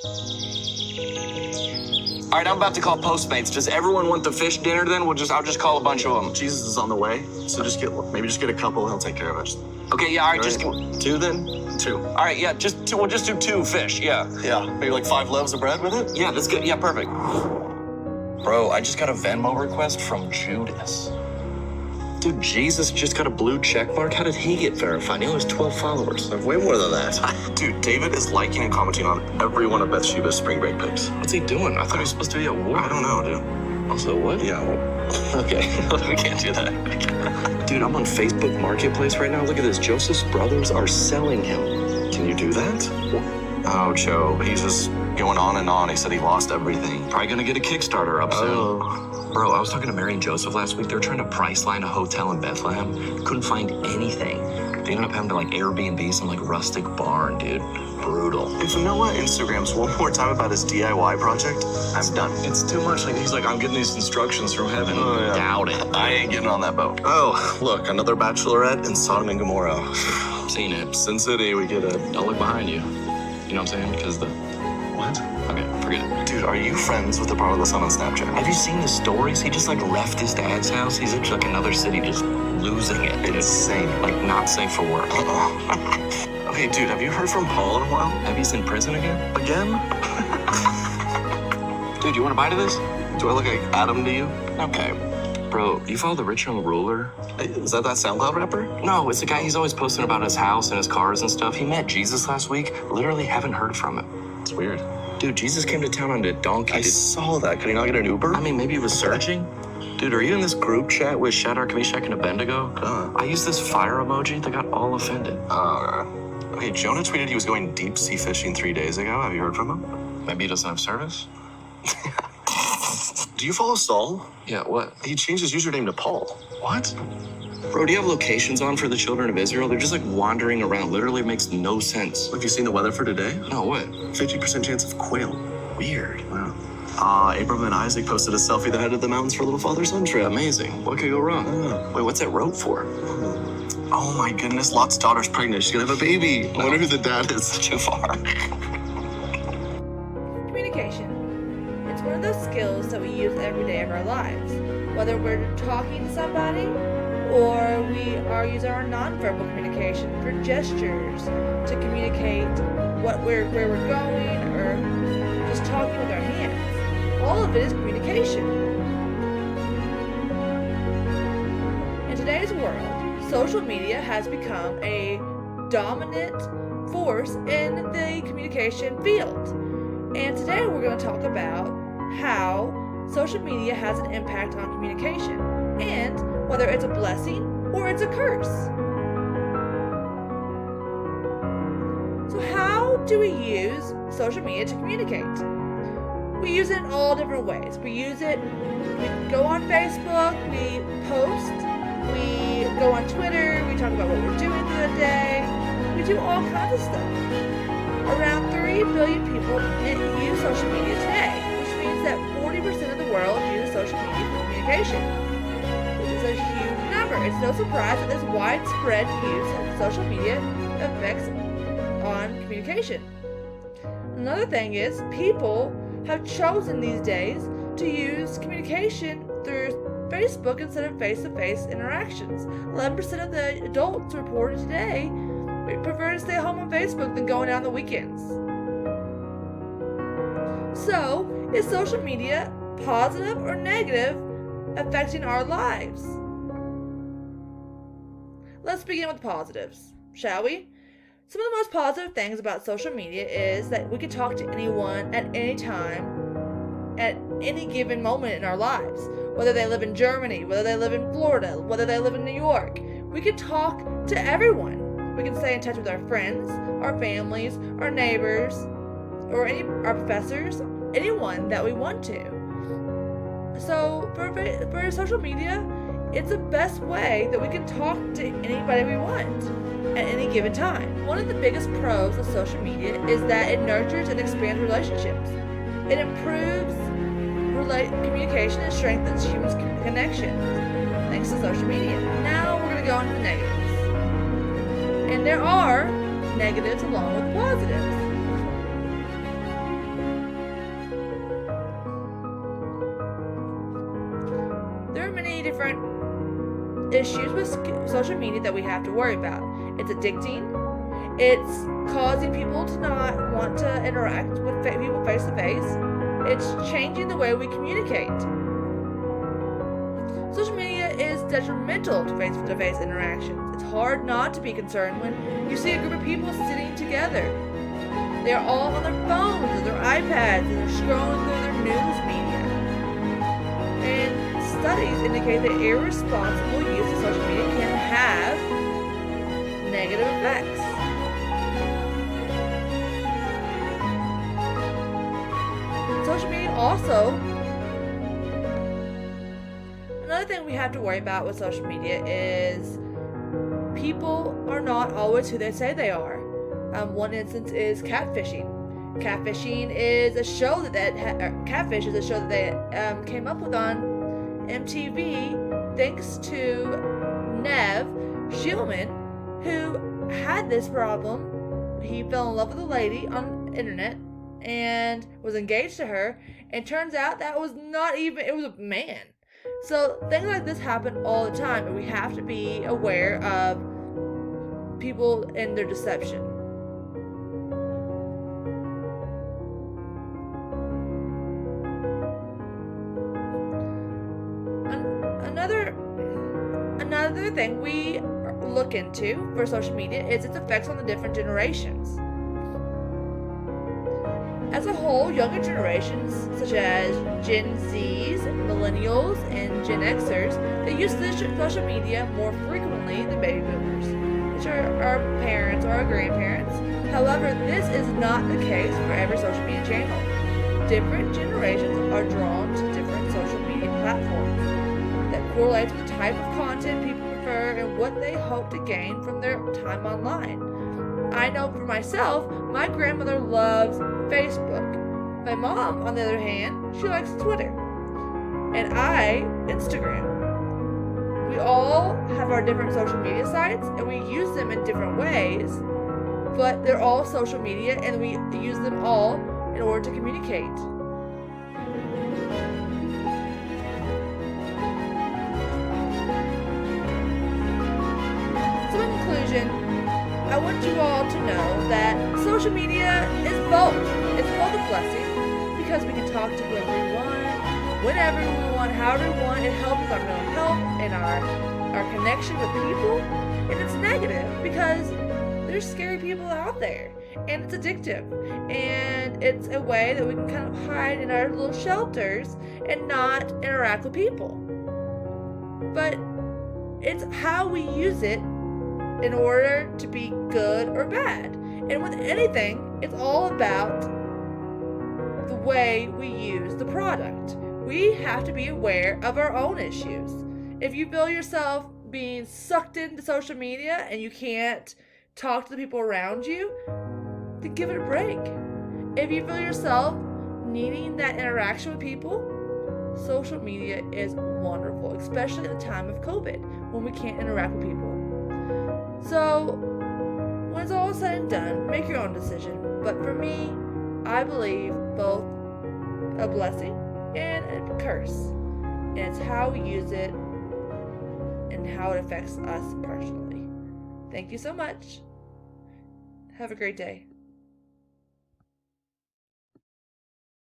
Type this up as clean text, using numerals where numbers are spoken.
All right, I'm about to call Postmates. Does everyone want the fish dinner then? I'll just call a bunch of them. Jesus is on the way, so maybe just get a couple. He'll take care of it. Okay, yeah, all right, just two then. 2. All right, yeah, just two. We'll just do 2 fish. Yeah. Yeah, maybe like 5 loaves of bread with it. Yeah, that's good. Yeah, perfect. Bro, I just got a Venmo request from Judas. Dude, Jesus just got a blue check mark. How did he get verified? He only has 12 followers. I have way more than that. Dude, David is liking and commenting on every one of Bathsheba's spring break pics. What's he doing? I thought he was supposed to be at war. I don't know, dude. Also, what? Yeah, well, Okay, we can't do that. Dude, I'm on Facebook Marketplace right now. Look at this. Joseph's brothers are selling him. Can you do that? Oh, Joe, he's just going on and on. He said he lost everything. Probably gonna get a Kickstarter up soon. Bro, I was talking to Mary and Joseph last week. They were trying to price line a hotel in Bethlehem. Couldn't find anything. They ended up having to like Airbnb some like rustic barn, dude. Brutal. If Noah Instagrams one more time about his DIY project, I'm done. It's too much. Like he's like, I'm getting these instructions from heaven. Oh, yeah. Doubt it. I ain't getting on that boat. Oh, look, another bachelorette in Sodom and Gomorrah. Seen it. Sin City, we get it. Don't look behind you. You know what I'm saying? Because the... What? Okay, forget it. Dude, are you friends with the prodigal son on Snapchat? Have you seen the stories? He just like left his dad's house. He's in like another city just losing it. It's insane. Like not safe for work. Okay, dude, have you heard from Paul in a while? Have he's in prison again? Again? Dude, you want to buy to this? Do I look like Adam to you? Okay. Bro, you follow the rich young ruler? Is that SoundCloud rapper? No, it's the guy. He's always posting about his house and his cars and stuff. He met Jesus last week. Literally haven't heard from him. It's weird. Dude, Jesus came to town on a donkey. I saw that. Could he not get an Uber? I mean, maybe he was searching. Dude, are you in this group chat with Shadrach, Meshach, and Abednego? I used this fire emoji. They got all offended. Okay, Jonah tweeted he was going deep sea fishing 3 days ago. Have you heard from him? Maybe he doesn't have service? Do you follow Saul? Yeah, what? He changed his username to Paul. What? Bro, do you have locations on for the children of Israel? They're just like wandering around. Literally makes no sense. Have you seen the weather for today? No, what? 50% chance of quail. Weird. Wow. Abraham and Isaac posted a selfie that headed the mountains for a little father-son trip. Amazing. What could go wrong? Wait, what's that rope for? Oh my goodness, Lot's daughter's pregnant. She's gonna have a baby. I wonder who the dad is. Too far. Communication. It's one of those skills that we use every day of our lives. Whether we're talking to somebody or we are using our nonverbal communication for gestures to communicate where we're going, or just talking with our hands. All of it is communication. In today's world, social media has become a dominant force in the communication field. And today we're going to talk about how social media has an impact on communication and whether it's a blessing or it's a curse. So how do we use social media to communicate? We use it in all different ways. We go on Facebook, we post, we go on Twitter, we talk about what we're doing through the day, we do all kinds of stuff. Around 3 billion people use social media today, which means that 40% of the world uses social media for communication, which is a huge number. It's no surprise that this widespread use of social media affects on communication. Another thing is people have chosen these days to use communication through Facebook instead of face-to-face interactions. 11% of the adults reported today prefer to stay home on Facebook than going out on the weekends. So, is social media positive or negative affecting our lives? Let's begin with positives, shall we? Some of the most positive things about social media is that we can talk to anyone at any time, at any given moment in our lives. Whether they live in Germany, whether they live in Florida, whether they live in New York, we can talk to everyone. We can stay in touch with our friends, our families, our neighbors, or our professors, anyone that we want to. So for social media, it's the best way that we can talk to anybody we want at any given time. One of the biggest pros of social media is that it nurtures and expands relationships. It improves communication and strengthens human connection thanks to social media. Now we're going to go into the negatives. And there are negatives along with positives. different issues with social media that we have to worry about. It's addicting. It's causing people to not want to interact with people face to face. It's changing the way we communicate. Social media is detrimental to face-to-face interactions. It's hard not to be concerned when you see a group of people sitting together. They're all on their phones or their iPads and they're scrolling through their news media. And studies indicate that irresponsible use of social media can have negative effects. Social media also, another thing we have to worry about with social media is people are not always who they say they are. One instance is catfishing. Catfish is a show that they came up with on MTV thanks to Nev Shulman, who had this problem. He fell in love with a lady on the internet and was engaged to her, and turns out that was it was a man. So things like this happen all the time, and we have to be aware of people and their deception. Another thing we look into for social media is its effects on the different generations. As a whole, younger generations, such as Gen Zs, Millennials, and Gen Xers, they use social media more frequently than baby boomers, which are our parents or our grandparents. However, this is not the case for every social media channel. Different generations are drawn to different social media platforms that correlates with the type of content people prefer and what they hope to gain from their time online. I know for myself, my grandmother loves Facebook. My mom, on the other hand, she likes Twitter. And I, Instagram. We all have our different social media sites and we use them in different ways, but they're all social media and we use them all in order to communicate. So in conclusion, I want you all to know that social media is both. It's both a blessing because we can talk to whoever we want, whenever we want, however we want. It helps with our mental health and our connection with people. And it's negative because there's scary people out there and it's addictive. And it's a way that we can kind of hide in our little shelters and not interact with people. But it's how we use it in order to be good or bad. And with anything, it's all about the way we use the product. We have to be aware of our own issues. If you feel yourself being sucked into social media and you can't talk to the people around you, then give it a break. If you feel yourself needing that interaction with people, social media is wonderful, especially at the time of COVID when we can't interact with people. So, when it's all said and done, make your own decision. But for me, I believe both a blessing and a curse. And it's how we use it and how it affects us personally. Thank you so much. Have a great day.